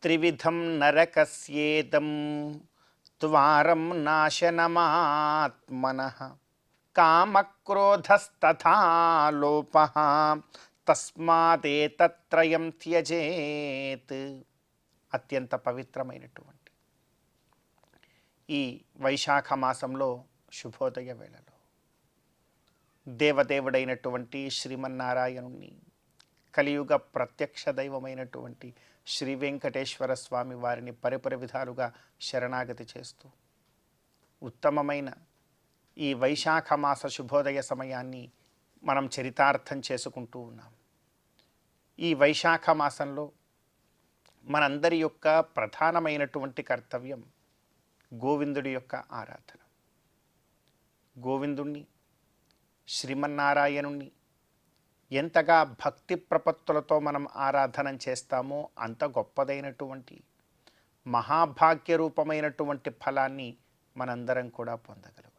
త్రివిధం నరకస్యేదం ద్వారం నాశనమాత్మనః కామక్రోధస్తథా లోపః తస్మాదేతత్రయం త్యజేత్. అత్యంత పవిత్రమైనటువంటి ఈ వైశాఖ మాసంలో శుభోదయ వేళలో దేవదేవుడైనటువంటి శ్రీమన్నారాయణుణ్ణి, కలియుగ ప్రత్యక్ష దైవమైనటువంటి శ్రీ వెంకటేశ్వర స్వామి వారిని పరిపర విధాలుగా శరణాగతి చేస్తూ ఉత్తమమైన ఈ వైశాఖ మాస శుభోదయ సమయాన్ని మనం చరితార్థం చేసుకుంటూ ఉన్నాం. ఈ వైశాఖ మాసంలో మనందరి యొక్క ప్రధానమైనటువంటి కర్తవ్యం గోవిందుడి యొక్క ఆరాధన. గోవిందుణ్ణి, శ్రీమన్నారాయణుణ్ణి ఎంతగా భక్తి ప్రపత్తులతో మనం ఆరాధన చేస్తామో అంత గొప్పదైనటువంటి మహాభాగ్య రూపమైనటువంటి ఫలాన్ని మనందరం కూడా పొందగలుగుతాం.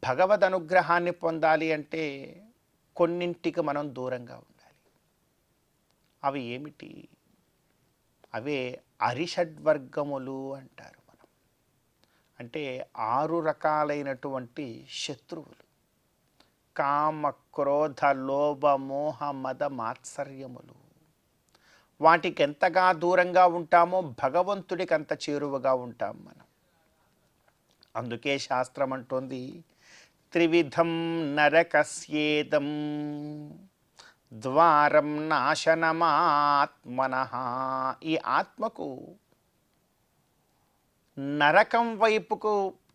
భగవద్ అనుగ్రహాన్ని పొందాలి అంటే కొన్నింటికి మనం దూరంగా ఉండాలి. అవి ఏమిటి? అవే అరిషడ్వర్గములు అంటారు. మనం అంటే 6 రకాలైనటువంటి శత్రువులు. కామ, క్రోధ, లోభ, మోహ, మద, మాత్సర్యములు. వాటికి ఎంతగా దూరంగా ఉంటామో భగవంతుడికి అంత చేరువగా ఉంటాం మనం. అందుకే శాస్త్రం అంటోంది త్రివిధం నరకస్యేదం ద్వారం నాశనమాత్మనః. ఈ ఆత్మకు నరకం వైపుకు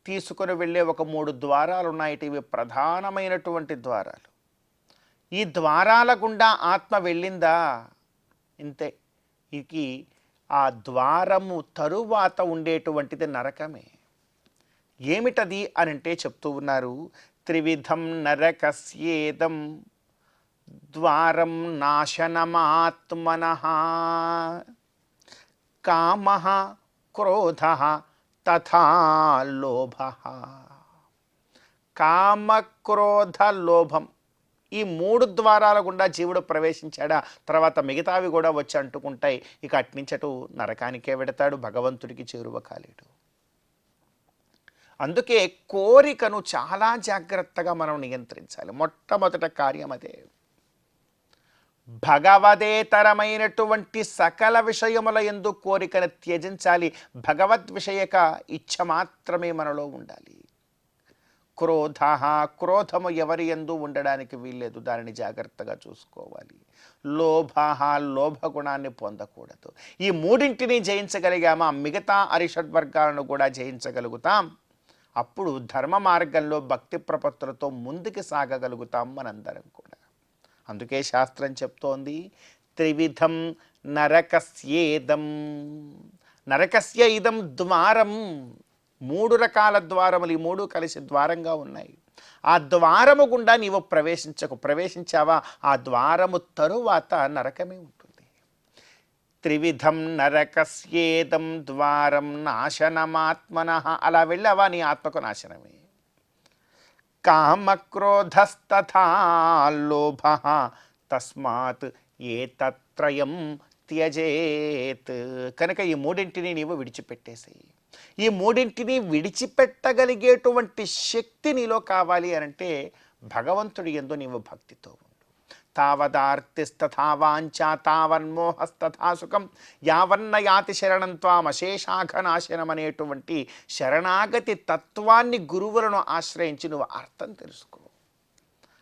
తీసుకొని వెళ్ళే ఒక 3 ద్వారాలు ఉన్నాయి. ఇవి ప్రధానమైనటువంటి ద్వారాలు. ఈ ద్వారాల గుండా ఆత్మ వెళ్ళిందా ఇంతే. ఇది ఆ ద్వారము తరువాత ఉండేటువంటిది నరకమే. ఏమిటది అని అంటే చెప్తూ ఉన్నారు త్రివిధం నరకస్యేదం ద్వారం నాశనమాత్మనః కామః క్రోధః తథా లోభః. కామ, క్రోధ, లోభం ఈ 3 ద్వారాల గుండా జీవుడు ప్రవేశించాడా, తర్వాత మిగతావి కూడా వచ్చి అంటుకుంటాయి. ఇక అట్నుంచటు నరకానికే వెడతాడు, భగవంతుడికి చేరువ కాలేడు. అందుకే కోరికను చాలా జాగ్రత్తగా మనం నియంత్రించాలి. మొట్టమొదట కార్యం అదే. భగవదేతరమైనటువంటి సకల విషయముల యందు కోరికను త్యజించాలి. భగవద్ విషయక ఇచ్ఛ మాత్రమే మనలో ఉండాలి. క్రోధ, క్రోధము ఎవరి యందు ఉండడానికి వీల్లేదు, దానిని జాగ్రత్తగా చూసుకోవాలి. లోభ, లోభ గుణాన్ని పొందకూడదు. ఈ 3ంటిని జయించగలిగామా మిగతా అరిషడ్వర్గాలను కూడా జయించగలుగుతాం. అప్పుడు ధర్మ మార్గంలో భక్తి ప్రపత్తులతో ముందుకు సాగగలుగుతాం మనందరం కూడా. అందుకే శాస్త్రం చెప్తోంది త్రివిధం నరకస్యేదం. నరకస్య ఇదం ద్వారం. 3 రకాల ద్వారములు, ఈ 3 కలిసి ద్వారంగా ఉన్నాయి. ఆ ద్వారము గుండా నీవు ప్రవేశించావా ఆ ద్వారము తరువాత నరకమే ఉంటుంది. త్రివిధం నరకస్యేదం ద్వారం నాశనమాత్మనః. అలా వెళ్ళావా నీ ఆత్మకు నాశనమే. కామక్రోధస్తథా లోభః తస్మాత్ ఏతత్రయం త్యజేత్. కనుక ఈ 3ంటిని నీవు విడిచిపెట్టేసేయి. ఈ 3ంటిని విడిచిపెట్టగలిగేటువంటి శక్తి నీలో కావాలి అనంటే భగవంతుడి యందు నీవు భక్తితో ఉండు. తావదార్తిస్తథా వాంఛా తావన్మోహస్తథా సుఖం యావన్న యాతి శరణం త్వామశేషాఘనాశనం అనేటువంటి శరణాగతి తత్వాన్ని గురువులను ఆశ్రయించి నువ్వు అర్థం తెలుసుకో.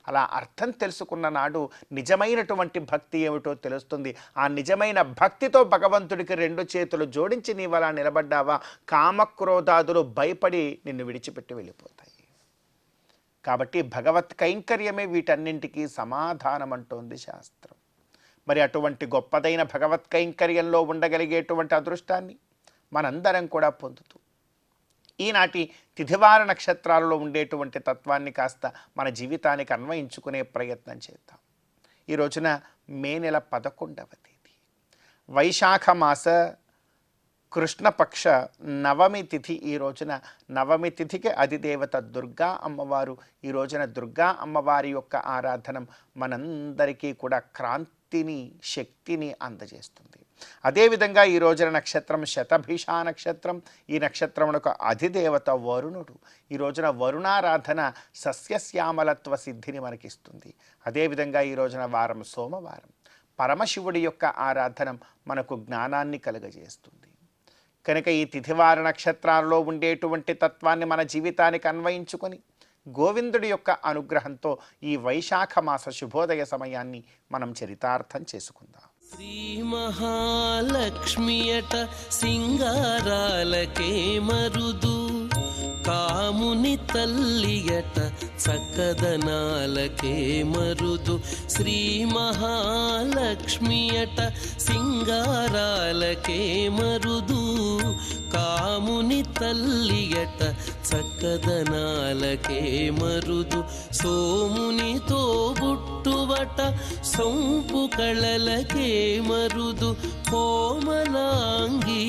అలా అర్థం తెలుసుకున్న నాడు నిజమైనటువంటి భక్తి ఏమిటో తెలుస్తుంది. ఆ నిజమైన భక్తితో భగవంతుడికి 2 చేతులు జోడించి నీవు అలా నిలబడ్డావా కామక్రోధాదులు భయపడి నిన్ను విడిచిపెట్టి వెళ్ళిపోతాయి. కాబట్టి భగవత్ కైంకర్యమే వీటన్నింటికీ సమాధానం అంటోంది శాస్త్రం. మరి అటువంటి గొప్పదైన భగవత్ కైంకర్యంలో ఉండగలిగేటువంటి అదృష్టాన్ని మనందరం కూడా పొందుతూ ఈనాటి తిథివార నక్షత్రాలలో ఉండేటువంటి తత్వాన్ని కాస్త మన జీవితానికి అన్వయించుకునే ప్రయత్నం చేద్దాం. ఈ రోజున మే నెల 11వ తేదీ, వైశాఖ మాస కృష్ణపక్ష నవమి తిథి. ఈ రోజున నవమి తిథికి అధిదేవత దుర్గా అమ్మవారు. ఈ రోజున దుర్గా అమ్మవారి యొక్క ఆరాధన మనందరికీ కూడా క్రాంతిని, శక్తిని అందజేస్తుంది. అదేవిధంగా ఈ రోజున నక్షత్రం శతభిష నక్షత్రం. ఈ నక్షత్రమునకు అధిదేవత వరుణుడు. ఈ రోజున వరుణారాధన సస్యశ్యామలత్వ సిద్ధిని మనకిస్తుంది. అదేవిధంగా ఈ రోజున వారం సోమవారం. పరమశివుడి యొక్క ఆరాధన మనకు జ్ఞానాన్ని కలుగజేస్తుంది. కనుక ఈ తిథివార నక్షత్రాల్లో ఉండేటువంటి తత్వాన్ని మన జీవితానికి అన్వయించుకొని గోవిందుడి యొక్క అనుగ్రహంతో ఈ వైశాఖ మాస శుభోదయ సమయాన్ని మనం చరితార్థం చేసుకుందాం. శ్రీ మహాలక్ష్మియట సింగారాలకే మరుదు, కాముని తల్లియట చక్కదనాలకే మరుదు. శ్రీ మహాలక్ష్మియట సింగారాలకే మరుదు, కాముని తల్లియట చక్కదనాలకే మరుదు. సోమునితో బుట్టువట సొంపు కళలకే మరుదు. కోమలాంగి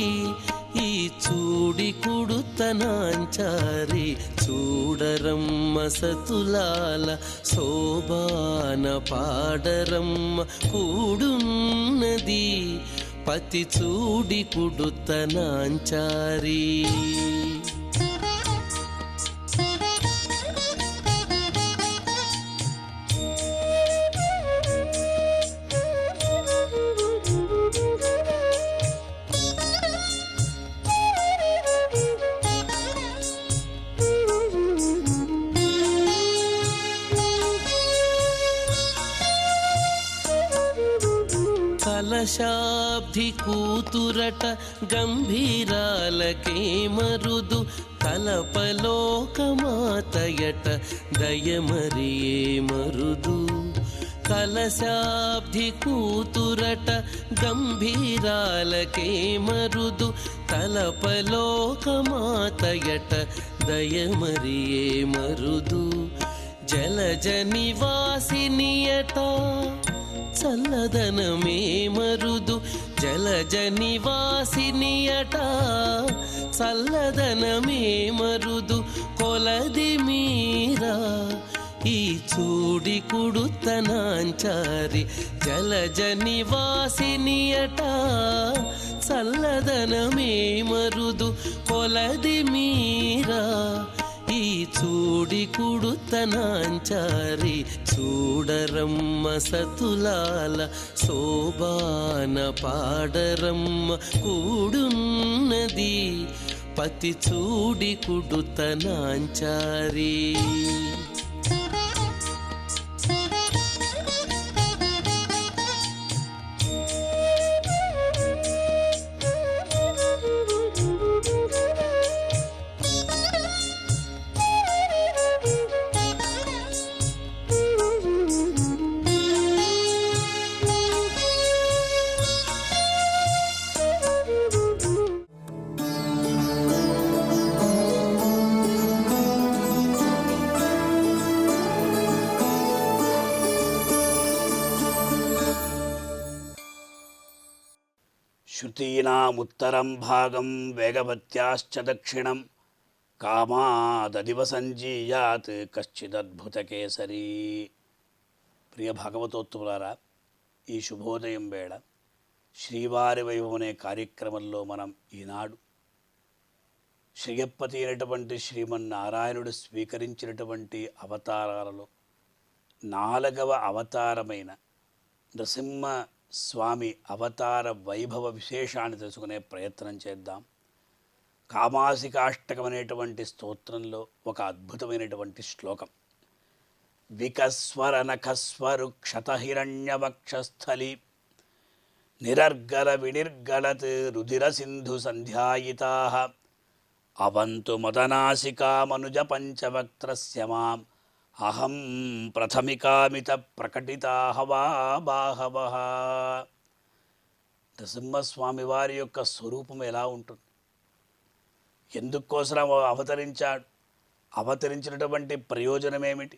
ఈ చూడి కుడుతనాంచారి, చూడరమ్మ సతులాల శోభాన పాడరమ్మ కూడున్నది, పతి చూడి కుడుతనాంచారి. కలశాబ్ది కూతురట గంభీరాలకే మరుదు, కలపలోకమాతయట దయమరియే మరుదు. కలశాబ్ది కూతురట గంభీరాలకే మరుదు, తలపలోకమాతయట దయమరియే మరుదు. జలజ నివాసినియట చల్లదనమే మరుదు. జలజ నివాసినియట చల్లదనమే మరుదు. కొలది మీరా ఈ చూడి కుడుతనాంచారి, జలజ నివాసినియట చల్లదనమే మరుదు. కొలది మీరా ఈ చూడి కుడుతనాంచారి, చూడరమ్మ సతులాల శోభాన పాడరమ్మ కూడున్నది, పతి చూడి కుడుతనాంచారి. శృతీనాముత్తరం భాగం వేగవత్యాశ్చ దక్షిణం, కామాదదివ సంజీయాత్ కశ్చిదద్భుతకేసరీ. ప్రియ భాగవతోత్తములారా, ఈ శుభోదయం వేళ శ్రీవారి వైభవం అనే కార్యక్రమంలో మనం ఈనాడు శ్రీయప్పతి అయినటువంటి శ్రీమన్నారాయణుడు స్వీకరించినటువంటి అవతారాలలో 4వ అవతారమైన నృసింహ స్వామి అవతార వైభవ విశేషాన్ని తెలుసుకునే ప్రయత్నం చేద్దాం. కామాసికాష్టకం అనేటువంటి స్తోత్రంలో ఒక అద్భుతమైనటువంటి శ్లోకం. వికస్వర నఖస్వరు క్షతహిరణ్యవక్షస్థలి నిరర్గల వినిర్గలత్ రుధిర సింధు సంధ్యాయితా అవంతు మదనాసికామనుజ పంచవక్త్రస్య మాం అహం ప్రథమికామిత ప్రకటితాహవా బాహవః. నరసింహస్వామి వారి యొక్క స్వరూపం ఎలా ఉంటుంది? ఎందుకోసం అవతరించాడు, అవతరించినటువంటి ప్రయోజనం ఏమిటి,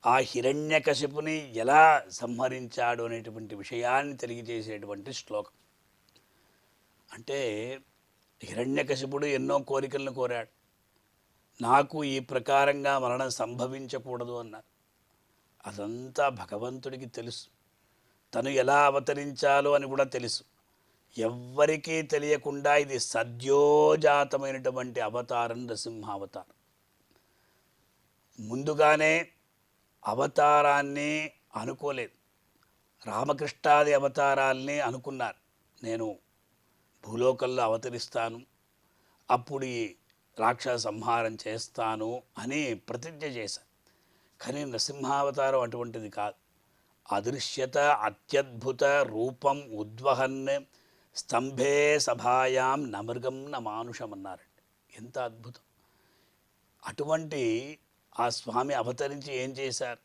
ఆ హిరణ్యకశిపుని ఎలా సంహరించాడు అనేటువంటి విషయాన్ని తెలియజేసేటువంటి శ్లోకం. అంటే హిరణ్యకశిపుడు ఎన్నో కోరికలను కోరాడు. నాకు ఈ ప్రకారంగా మరణం సంభవించకూడదు అన్నారు. అదంతా భగవంతుడికి తెలుసు. తను ఎలా అవతరించాలో అని కూడా తెలుసు. ఎవ్వరికీ తెలియకుండా ఇది సద్యోజాతమైనటువంటి అవతారం నరసింహావతారం. ముందుగానే అవతారాన్ని అనుకోలేదు. రామకృష్ణాది అవతారాల్ని అనుకున్నారు. నేను భూలోకంలో అవతరిస్తాను, అప్పుడు ఈ రాక్షస సంహారం చేస్తాను అని ప్రతిజ్ఞ చేశాను. కానీ నరసింహావతారం అటువంటిది కాదు. అదృశ్యత అత్యద్భుత రూపం ఉద్వహన్ స్తంభే సభాయాం నమృగం న మానుషం అన్నారండి. ఎంత అద్భుతం! అటువంటి ఆ స్వామి అవతరించి ఏం చేశారు?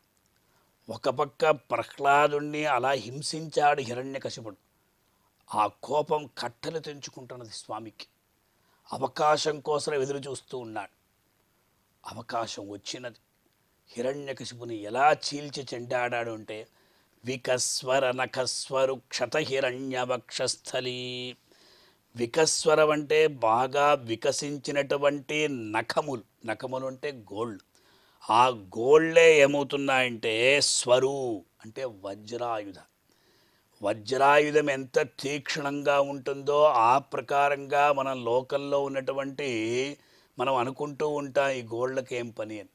ఒక పక్క ప్రహ్లాదుణ్ణి అలా హింసించాడు హిరణ్యకశిపుడు. ఆ కోపం కట్టలు తెంచుకుంటున్నది స్వామికి. అవకాశం కోసం ఎదురు చూస్తూ ఉన్నాడు. అవకాశం వచ్చినది. హిరణ్యకశిపుని ఎలా చీల్చి చెండాడాడు అంటే వికస్వర నఖస్వరు క్షత హిరణ్యవక్షస్థలి. వికస్వరం అంటే బాగా వికసించినటువంటి నఖములు. నఖములు అంటే గోళ్ళు. ఆ గోళ్ళే ఏమవుతున్నాయంటే స్వరు అంటే వజ్రాయుధ. వజ్రాయుధం ఎంత తీక్షణంగా ఉంటుందో ఆ ప్రకారంగా మనం లోకంలో ఉన్నటువంటి మనం అనుకుంటూ ఉంటాం ఈ గోళ్ళకేం పని అని.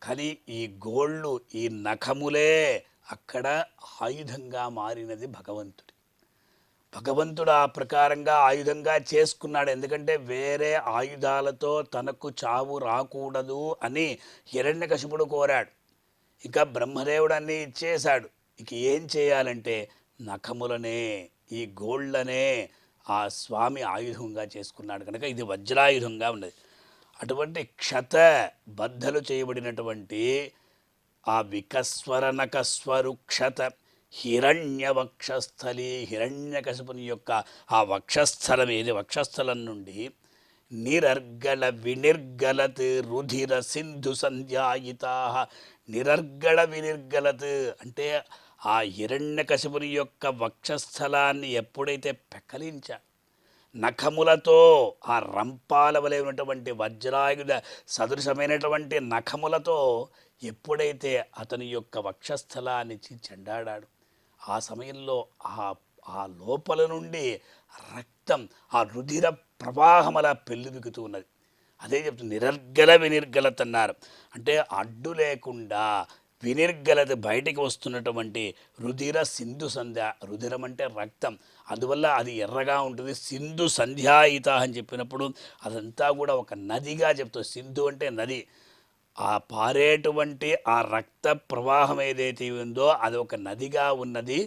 కానీ ఈ గోళ్ళు, ఈ నఖములే అక్కడ ఆయుధంగా మారినది భగవంతుడి. భగవంతుడు ఆ ప్రకారంగా ఆయుధంగా చేసుకున్నాడు. ఎందుకంటే వేరే ఆయుధాలతో తనకు చావు రాకూడదు అని హిరణ్యకశిపుడు కోరాడు. ఇంకా బ్రహ్మదేవుడు అన్నీ ఇచ్చేశాడు. ఇక ఏం చేయాలంటే నఖములనే, ఈ గోళ్ళనే ఆ స్వామి ఆయుధంగా చేసుకున్నాడు. కనుక ఇది వజ్రాయుధంగా ఉన్నది. అటువంటి క్షత బద్దలు చేయబడినటువంటి ఆ వికస్వర నఖస్వరు క్షత హిరణ్య వక్షస్థలి. హిరణ్యకశిపుని యొక్క ఆ వక్షస్థలం ఏది, వక్షస్థలం నుండి నిరర్గళ వినిర్గలత్ రుధిర సింధు సంధ్యాయితా. నిరర్గళ వినిర్గలత్ అంటే ఆ హిరణ్యకశిపుని యొక్క వక్షస్థలాన్ని ఎప్పుడైతే పెకలించా, నఖములతో ఆ రంపాల వలె ఉన్నటువంటి వజ్రాయుధ సదృశమైనటువంటి నఖములతో ఎప్పుడైతే అతని యొక్క వక్షస్థలాన్ని చెండాడాడు, ఆ సమయంలో ఆ లోపల నుండి రక్తం, ఆ రుధిర ప్రవాహమలా పెళ్ళుబిగుతూ ఉన్నది. అదే చెప్తుంది నిరర్గల వినిర్గలత అన్నారు. అంటే అడ్డు లేకుండా వినిర్గలత బయటికి వస్తున్నటువంటి రుధిర సింధు సంధ్య. రుధిరం అంటే రక్తం, అందువల్ల అది ఎర్రగా ఉంటుంది. సింధు సంధ్యాయిత అని చెప్పినప్పుడు అదంతా కూడా ఒక నదిగా చెప్తుంది. సింధు అంటే నది. ఆ పారేటువంటి ఆ రక్త ప్రవాహం ఏదైతే ఉందో అది ఒక నదిగా ఉన్నది.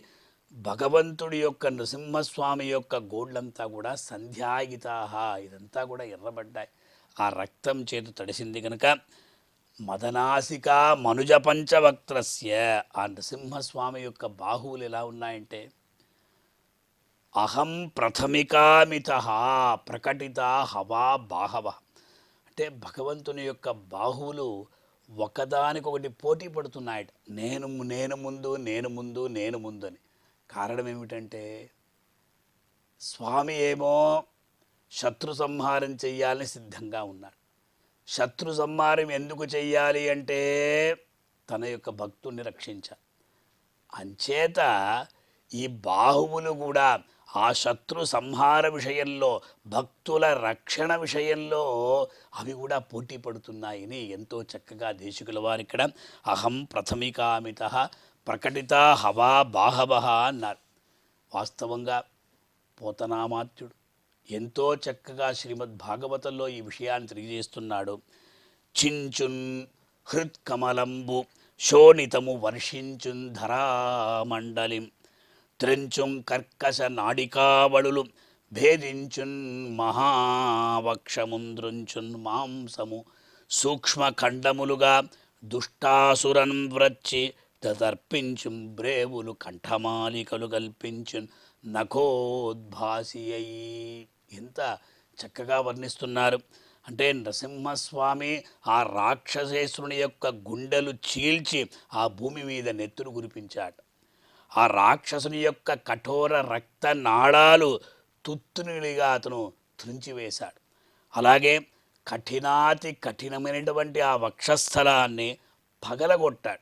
భగవంతుడి యొక్క నృసింహస్వామి యొక్క గోళ్ళంతా కూడా సంధ్యాయితాహ, ఇదంతా కూడా ఎర్రబడ్డాయి. ఆ రక్తం చేతు తడిసింది కనుక మదనాసిక మనుజ పంచవక్త్రస్య. ఆ నృసింహస్వామి యొక్క బాహువులు ఎలా ఉన్నాయంటే అహం ప్రథమికామిత ప్రకటిత హవా బాహవ. అంటే భగవంతుని యొక్క బాహువులు ఒకదానికొకటి పోటీ పడుతున్నాయట. నేను ముందు నేను ముందు నేను ముందు అని. కారణం ఏమిటంటే స్వామి ఏమో శత్రు సంహారం చెయ్యాలని సిద్ధంగా ఉన్నాడు. శత్రు సంహారం ఎందుకు చెయ్యాలి అంటే తన యొక్క భక్తుడిని రక్షించాలి. అంచేత ఈ బాహువులు కూడా ఆ శత్రు సంహార విషయంలో, భక్తుల రక్షణ విషయంలో అవి కూడా పోటీ పడుతున్నాయని ఎంతో చక్కగా దేశికుల వారు ఇక్కడ అహం ప్రథమికామిత ప్రకటిత హవా బాహవ అన్నారు. వాస్తవంగా పోతనామాత్యుడు ఎంతో చక్కగా శ్రీమద్ భాగవతంలో ఈ విషయాన్ని తెలియజేస్తున్నాడు. చించున్ హృత్కమలంబు శోణితము వర్షించున్ ధరామండలిం త్రెంచుం కర్కశ నాడికావళులు భేదించున్ మహావక్షముంద్రుంచున్ మాంసము సూక్ష్మఖండములుగా దుష్టాసురన్ వ్రచ్చి దర్పించుం బ్రేవులు కంఠమాలికలు కల్పించున్ నఖోద్భాసి అయి. ఎంత చక్కగా వర్ణిస్తున్నారు. అంటే నరసింహస్వామి ఆ రాక్షసేశ్వరుని యొక్క గుండెలు చీల్చి ఆ భూమి మీద నెత్తురు కురిపించాడు. ఆ రాక్షసుని యొక్క కఠోర రక్త నాళాలు తుత్తునిగా అతను త్రుంచివేశాడు. అలాగే కఠినాతి కఠినమైనటువంటి ఆ వక్షస్థలాన్ని పగలగొట్టాడు.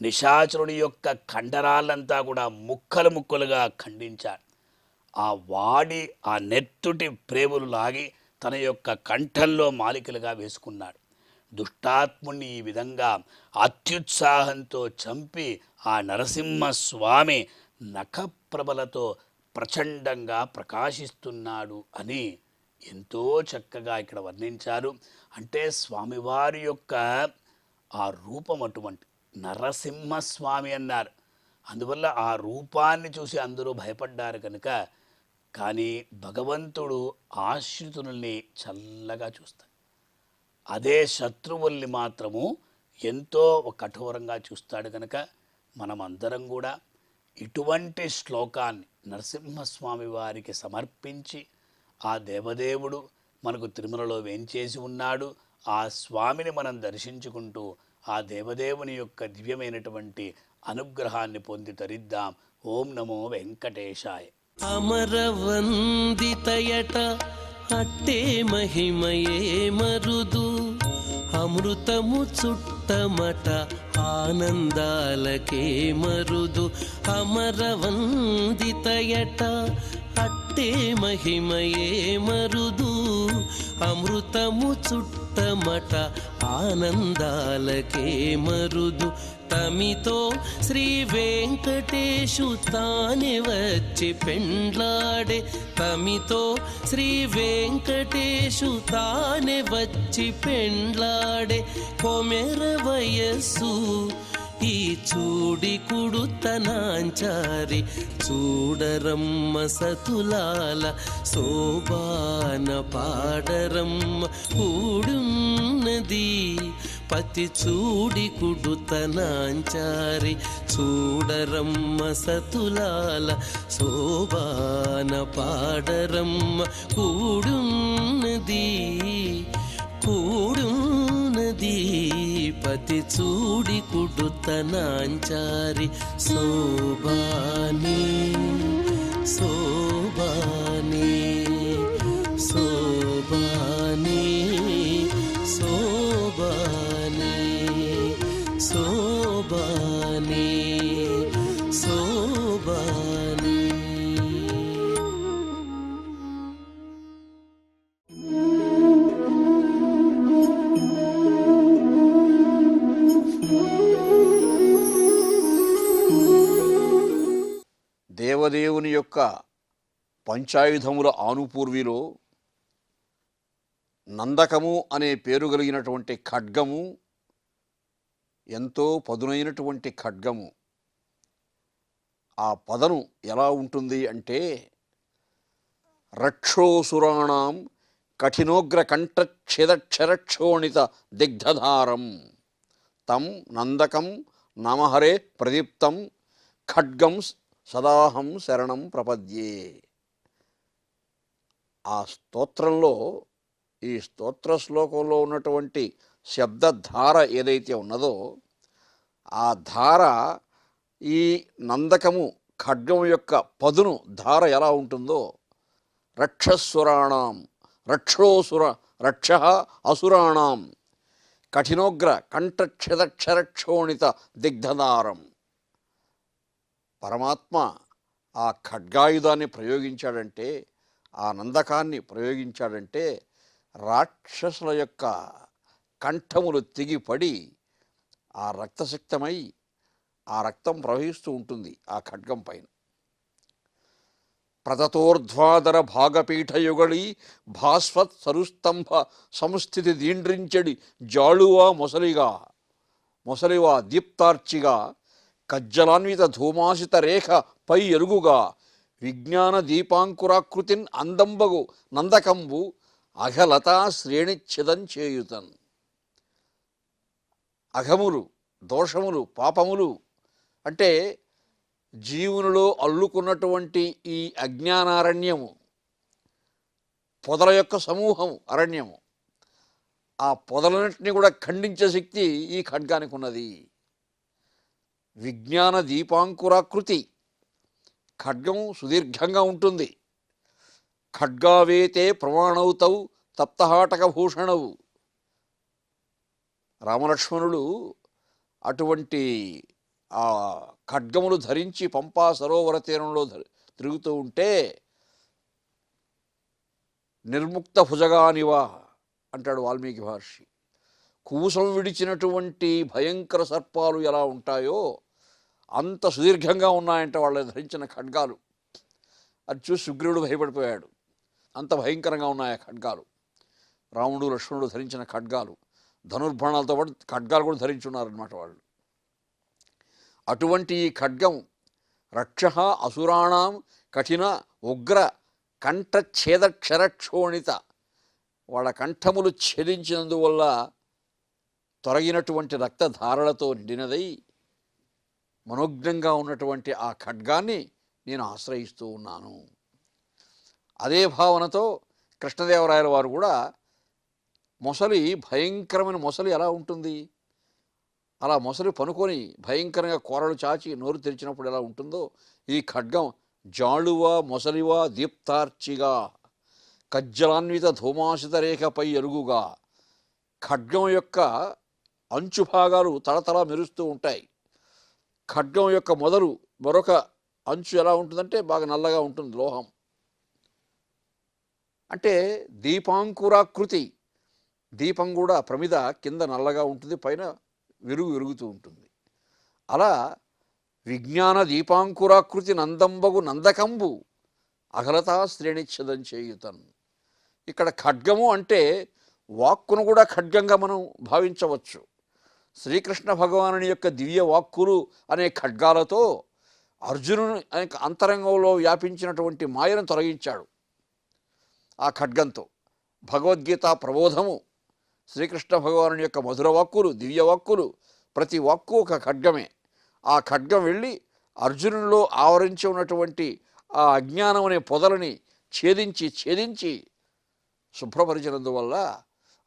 నిశాచరుని యొక్క కండరాలంతా కూడా ముక్కలు ముక్కలుగా ఖండించాడు. ఆ వాడి ఆ నెత్తుటి ప్రేములు లాగి తన యొక్క కంఠంలో మాలికలుగా వేసుకున్నాడు. దుష్టాత్ముని ఈ విధంగా అత్యుత్సాహంతో చంపి ఆ నరసింహస్వామి నఖప్రబలతో ప్రచండంగా ప్రకాశిస్తున్నాడు అని ఎంతో చక్కగా ఇక్కడ వర్ణించారు. అంటే స్వామివారి యొక్క ఆ రూపం అటువంటి నరసింహస్వామి అన్నారు. అందువల్ల ఆ రూపాన్ని చూసి అందరూ భయపడ్డారు కనుక. కానీ భగవంతుడు ఆశ్రితుల్ని చల్లగా చూస్తాడు. అదే శత్రువుల్ని మాత్రము ఎంతో కఠోరంగా చూస్తాడు కనుక మనమందరం కూడా ఇటువంటి శ్లోకాన్ని నరసింహస్వామి వారికి సమర్పించి ఆ దేవదేవుడు మనకు తిరుమలలో వేంచేసి ఉన్నాడు. ఆ స్వామిని మనం దర్శించుకుంటూ ఆ దేవదేవుని యొక్క దివ్యమైనటువంటి అనుగ్రహాన్ని పొంది తరిద్దాం. ఓం నమో వెంకటేశాయ. అమరవందితయట అట్టే మహిమయే మరుదు, అమృతము చుట్టమట ఆనందాలకే మరుదు. అమరవందితయట అట్టే మహిమయే మరుదు, అమృతము చుట్టమట ఆనందాలకే మరుదు. తమితో శ్రీ వెంకటేశు తానే వచ్చి పెండ్లాడే, తమితో శ్రీ వెంకటేశు తానే వచ్చి పెండ్లాడే. కొమెర వయస్సు ఈ చూడి కుడుతనాంచారి, చూడరమ్మ సతులాల శోభాన పాడరమ్మ కూడున్నది. పతి చూడి కుడుతనాంచారి, చూడరమ్మ సతులాల శోభాన పాడరమ్మ కూడున్నది. కూడున్నది పతి చూడి కుడుతనాంచారి. శోభాని శోభాని శోభాని శోభాని శోభాని శోభాని. దేవదేవుని యొక్క పంచాయుధముల ఆనుపూర్విలో నందకము అనే పేరు కలిగినటువంటి ఖడ్గము ఎంతో పదునైనటువంటి ఖడ్గము. ఆ పదను ఎలా ఉంటుంది అంటే, రక్షోసురాణం కఠినోగ్ర కంఠఛేదక్షరక్షోణిత దిగ్ధధారం తం నందకం నమహరే ప్రదీప్తం ఖడ్గం సదాహం శరణం ప్రపద్యే. ఆ స్తోత్రంలో, ఈ స్తోత్ర శ్లోకంలో ఉన్నటువంటి శబ్దధార ఏదైతే ఉన్నదో, ఆ ధార ఈ నందకము ఖడ్గం యొక్క పదును ధార ఎలా ఉంటుందో, రక్షస్సురాణం రక్షోసుర రక్ష అసురాణం కఠినోగ్ర కంఠఛేదక్షరక్షోణిత దిగ్ధధారం. పరమాత్మ ఆ ఖడ్గాయుధాన్ని ప్రయోగించాడంటే, ఆ నందకాన్ని ప్రయోగించాడంటే, రాక్షసుల యొక్క కంఠములు తెగిపడి ఆ రక్తసిక్తమై ఆ రక్తం ప్రవహిస్తూ ఉంటుంది ఆ ఖడ్గం పైన. ప్రతతోర్ధ్వాదర భాగపీఠయుగళి భాస్వత్ సరుస్తంభ సంస్థితి దీండ్రించడి జాళువా మొసలివా దీప్తార్చిగా కజ్జలాన్విత ధూమాసిత రేఖ పై ఎరుగుగా విజ్ఞాన దీపాంకురాకృతిన్ అందంబగు నందకంబు అఘలతా శ్రేణిచ్ఛిదం చేయుతన్. అఘములు, దోషములు, పాపములు అంటే జీవునిలో అల్లుకున్నటువంటి ఈ అజ్ఞానారణ్యము, పొదల యొక్క సమూహం అరణ్యము. ఆ పొదలన్నింటినీ కూడా ఖండించే శక్తి ఈ ఖడ్గానికి ఉన్నది. విజ్ఞాన దీపాంకురాకృతి. ఖడ్గం సుదీర్ఘంగా ఉంటుంది. ఖడ్గావేతే ప్రమాణౌతౌ తప్తహాటక భూషణవు. రామలక్ష్మణులు అటువంటి ఆ ఖడ్గములు ధరించి పంపా సరోవర తీరంలో తిరుగుతూ ఉంటే నిర్ముక్త భుజగానివా అంటాడు వాల్మీకి మహర్షి. కూసం విడిచినటువంటి భయంకర సర్పాలు ఎలా ఉంటాయో అంత సుదీర్ఘంగా ఉన్నాయంట వాళ్ళు ధరించిన ఖడ్గాలు. అది చూసి సుగ్రీవుడు భయపడిపోయాడు. అంత భయంకరంగా ఉన్నాయి ఆ ఖడ్గాలు. రాముడు లక్ష్మణుడు ధరించిన ఖడ్గాలు, ధనుర్బాణాలతో పాటు ఖడ్గాలు కూడా ధరించున్నారనమాట వాళ్ళు. అటువంటి ఈ ఖడ్గం రక్ష అసురాణం కఠిన ఉగ్ర కంఠఛేద క్షరక్షోణిత. వాళ్ళ కంఠములు ఛేదించినందువల్ల తొలగినటువంటి రక్తధారలతో నిండినదై మనోజ్ఞంగా ఉన్నటువంటి ఆ ఖడ్గాన్ని నేను ఆశ్రయిస్తూ ఉన్నాను. అదే భావనతో కృష్ణదేవరాయల వారు కూడా మొసలి, భయంకరమైన మొసలి ఎలా ఉంటుంది, అలా మొసలి పనుకొని భయంకరంగా కూరలు చాచి నోరు తెరిచినప్పుడు ఎలా ఉంటుందో ఈ ఖడ్గం జాళువా మొసలివా దీప్తార్చిగా కజ్జలాన్విత ధూమాసిత రేఖపై ఎరుగుగా. ఖడ్గం యొక్క అంచు భాగాలు తళతళ మెరుస్తూ ఉంటాయి. ఖడ్గం యొక్క మొదలు మరొక అంచు ఎలా ఉంటుందంటే బాగా నల్లగా ఉంటుంది, లోహం. అంటే దీపాంకురాకృతి. దీపం కూడా ప్రమిద కింద నల్లగా ఉంటుంది, పైన విరుగుతూ ఉంటుంది. అలా విజ్ఞాన దీపాంకురాకృతి నందంబగు నందకంబు అఘలతా శ్రేణిచ్ఛదం చేయుతన్. ఇక్కడ ఖడ్గము అంటే వాక్కును కూడా ఖడ్గంగా మనం భావించవచ్చు. శ్రీకృష్ణ భగవానుని యొక్క దివ్య వాక్కులు అనే ఖడ్గాలతో అర్జునుని అంతరంగంలో వ్యాపించినటువంటి మాయను తొలగించాడు ఆ ఖడ్గంతో. భగవద్గీత ప్రబోధము, శ్రీకృష్ణ భగవానుని యొక్క మధుర వాక్కులు, దివ్య వాక్కులు, ప్రతి వాక్కు ఒక ఖడ్గమే. ఆ ఖడ్గం వెళ్ళి అర్జునునిలో ఆవరించి ఉన్నటువంటి ఆ అజ్ఞానం అనే పొదలని ఛేదించి శుభ్రపరిచినందువల్ల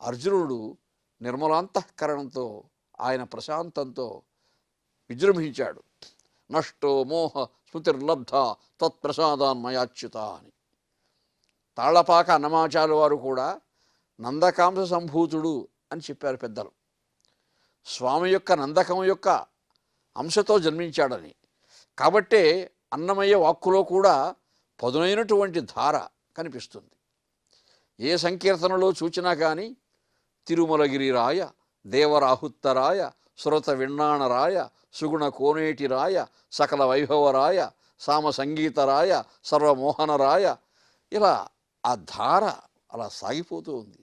అర్జునుడు నిర్మలాంతఃకరణంతో, ఆయన ప్రశాంతంతో విజృంభించాడు. నష్టో మోహ స్మృతిర్లబ్ధ తత్ప్రసాదాన్మయాచ్యుత అని. తాళ్లపాక అన్నమాచార్యుల వారు కూడా నందకాంశ సంభూతుడు అని చెప్పారు పెద్దలు. స్వామి యొక్క నందకం యొక్క అంశతో జన్మించాడని. కాబట్టే అన్నమయ్య వాక్కులో కూడా పదునైనటువంటి ధార కనిపిస్తుంది. ఏ సంకీర్తనలో చూచినా కానీ తిరుమలగిరిరాయ దేవరాహుత్తరాయ సురత విన్నాణరాయ సుగుణ కోనేటిరాయ సకల వైభవరాయ సామ సంగీతరాయ సర్వమోహనరాయ, ఇలా ఆ ధార అలా సాగిపోతూ ఉంది.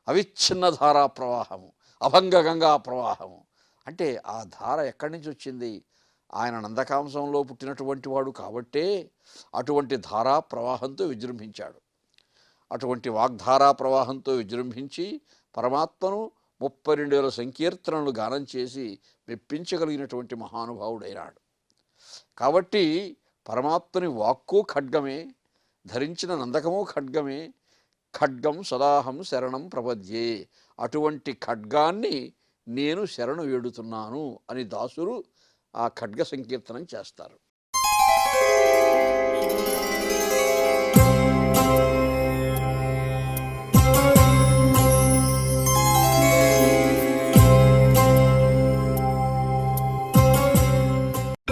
అవిచ్ఛిన్న ధారా ప్రవాహము, అభంగ గంగా ప్రవాహము. అంటే ఆ ధార ఎక్కడి నుంచి వచ్చింది? ఆయన నందకాంశంలో పుట్టినటువంటి వాడు కాబట్టే అటువంటి ధారా ప్రవాహంతో విజృంభించాడు. అటువంటి వాగ్ధారా ప్రవాహంతో విజృంభించి పరమాత్మను 32,000 సంకీర్తనలు గానం చేసి మెప్పించగలిగినటువంటి మహానుభావుడైనాడు. కాబట్టి పరమాత్మని వాక్కు ఖడ్గమే, ధరించిన నందకము ఖడ్గమే. ఖడ్గం సదాహం శరణం ప్రపద్యే. అటువంటి ఖడ్గాన్ని నేను శరణు వేడుతున్నాను అని దాసులు ఆ ఖడ్గ సంకీర్తనం చేస్తారు.